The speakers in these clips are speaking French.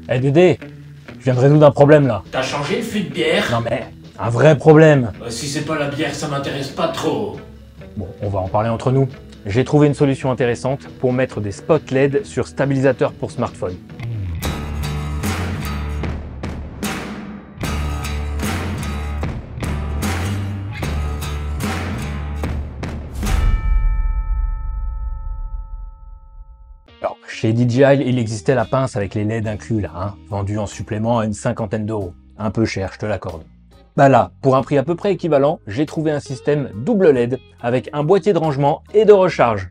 Eh Dédé, je viens de résoudre un problème là. T'as changé le fût de bière? Non mais, un vrai problème. Si c'est pas la bière, ça m'intéresse pas trop. Bon, on va en parler entre nous. J'ai trouvé une solution intéressante pour mettre des spots LED sur stabilisateur pour smartphone. Alors, chez DJI, il existait la pince avec les LED inclus là, vendue en supplément à une cinquantaine d'euros. Un peu cher, je te l'accorde. Bah là, pour un prix à peu près équivalent, j'ai trouvé un système double LED avec un boîtier de rangement et de recharge.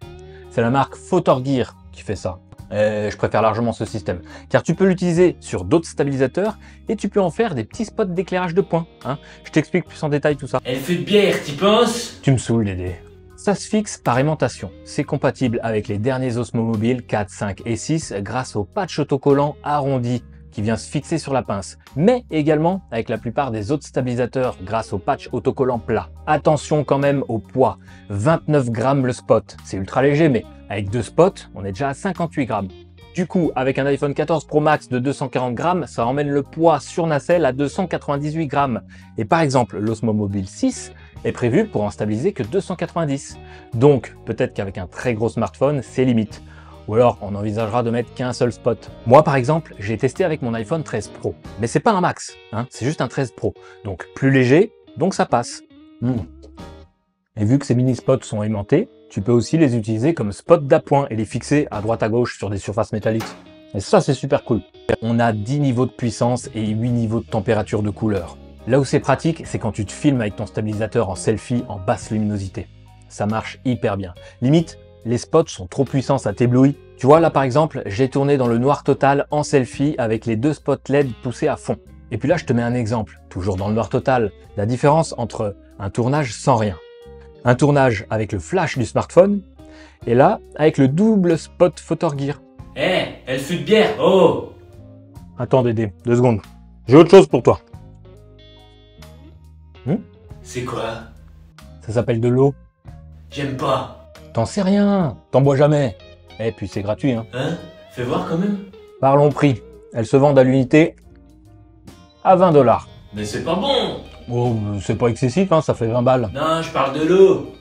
C'est la marque Photorgear qui fait ça. Et je préfère largement ce système, car tu peux l'utiliser sur d'autres stabilisateurs et tu peux en faire des petits spots d'éclairage de points. Je t'explique plus en détail tout ça. Et le fût de bière, t'y penses? Tu me saoules, Dédé. Ça se fixe par aimantation. C'est compatible avec les derniers Osmo Mobile 4, 5 et 6 grâce au patch autocollant arrondi qui vient se fixer sur la pince, mais également avec la plupart des autres stabilisateurs grâce au patch autocollant plat. Attention quand même au poids, 29 grammes le spot, c'est ultra léger, mais avec deux spots, on est déjà à 58 grammes. Du coup, avec un iPhone 14 Pro Max de 240 grammes, ça emmène le poids sur nacelle à 298 grammes. Et par exemple, l'Osmo Mobile 6 est prévu pour en stabiliser que 290. Donc, peut-être qu'avec un très gros smartphone, c'est limite. Ou alors, on envisagera de mettre qu'un seul spot. Moi, par exemple, j'ai testé avec mon iPhone 13 Pro. Mais c'est pas un Max, c'est juste un 13 Pro. Donc, plus léger, donc ça passe. Et vu que ces mini-spots sont aimantés, tu peux aussi les utiliser comme spots d'appoint et les fixer à droite à gauche sur des surfaces métalliques. Et ça, c'est super cool. On a 10 niveaux de puissance et 8 niveaux de température de couleur. Là où c'est pratique, c'est quand tu te filmes avec ton stabilisateur en selfie en basse luminosité. Ça marche hyper bien. Limite, les spots sont trop puissants, ça t'éblouit. Tu vois, là par exemple, j'ai tourné dans le noir total en selfie avec les deux spots LED poussés à fond. Et puis là, je te mets un exemple, toujours dans le noir total. La différence entre un tournage sans rien, un tournage avec le flash du smartphone, et là, avec le double spot Photorgear. Et le fût de bière, oh! Attends Dédé, 2 secondes. J'ai autre chose pour toi. C'est quoi? Ça s'appelle de l'eau. J'aime pas. T'en sais rien, t'en bois jamais. Et puis c'est gratuit, Hein? Fais voir quand même. Parlons prix. Elles se vendent à l'unité à 20 $. Mais c'est pas bon! Oh, c'est pas excessif, ça fait 20 balles. Non, je parle de l'eau.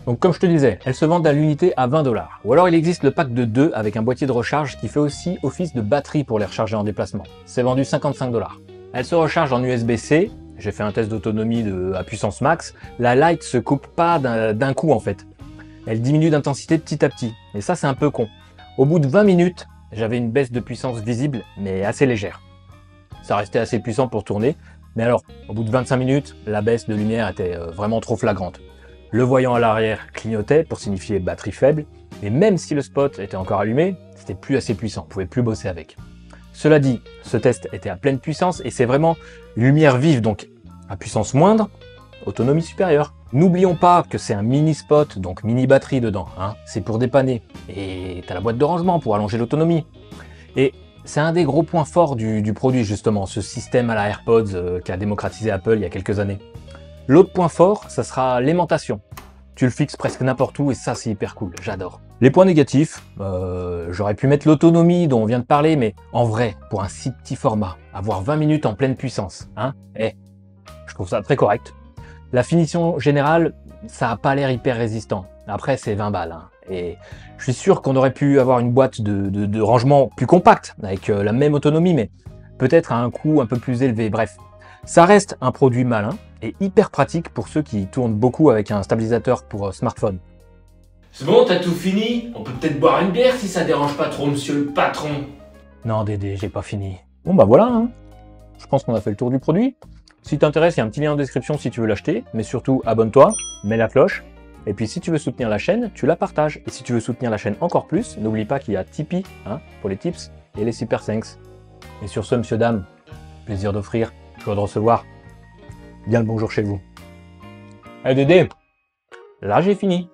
Donc comme je te disais, elles se vendent à l'unité à 20 $. Ou alors il existe le pack de 2 avec un boîtier de recharge qui fait aussi office de batterie pour les recharger en déplacement. C'est vendu 55 $. Elles se rechargent en USB-C. J'ai fait un test d'autonomie à puissance max. La light se coupe pas d'un coup en fait. Elle diminue d'intensité petit à petit. Et ça c'est un peu con. Au bout de 20 minutes, j'avais une baisse de puissance visible, mais assez légère. Ça restait assez puissant pour tourner. Mais alors, au bout de 25 minutes, la baisse de lumière était vraiment trop flagrante. Le voyant à l'arrière clignotait pour signifier batterie faible, et même si le spot était encore allumé, c'était plus assez puissant, on pouvait plus bosser avec. Cela dit, ce test était à pleine puissance et c'est vraiment lumière vive, donc à puissance moindre, autonomie supérieure. N'oublions pas que c'est un mini spot, donc mini batterie dedans, c'est pour dépanner. Et t'as la boîte de rangement pour allonger l'autonomie. Et c'est un des gros points forts du produit justement, ce système à la AirPods qu'a démocratisé Apple il y a quelques années. L'autre point fort, ça sera l'aimantation. Tu le fixes presque n'importe où et ça c'est hyper cool, j'adore. Les points négatifs, j'aurais pu mettre l'autonomie dont on vient de parler, mais en vrai, pour un si petit format, avoir 20 minutes en pleine puissance, je trouve ça très correct. La finition générale, ça a pas l'air hyper résistant. Après, c'est 20 balles. Et je suis sûr qu'on aurait pu avoir une boîte de rangement plus compacte, avec la même autonomie, mais peut-être à un coût un peu plus élevé. Bref, ça reste un produit malin et hyper pratique pour ceux qui tournent beaucoup avec un stabilisateur pour smartphone. C'est bon, t'as tout fini? On peut peut-être boire une bière si ça dérange pas trop, monsieur le patron. Non, Dédé, j'ai pas fini. Bon bah voilà, je pense qu'on a fait le tour du produit. Si t'intéresse, il y a un petit lien en description si tu veux l'acheter, mais surtout abonne-toi, mets la cloche, et puis si tu veux soutenir la chaîne, tu la partages. Et si tu veux soutenir la chaîne encore plus, n'oublie pas qu'il y a Tipeee pour les tips et les super thanks. Et sur ce, monsieur, dame, plaisir d'offrir, joie de recevoir. Bien le bonjour chez vous. Eh Dédé, là j'ai fini.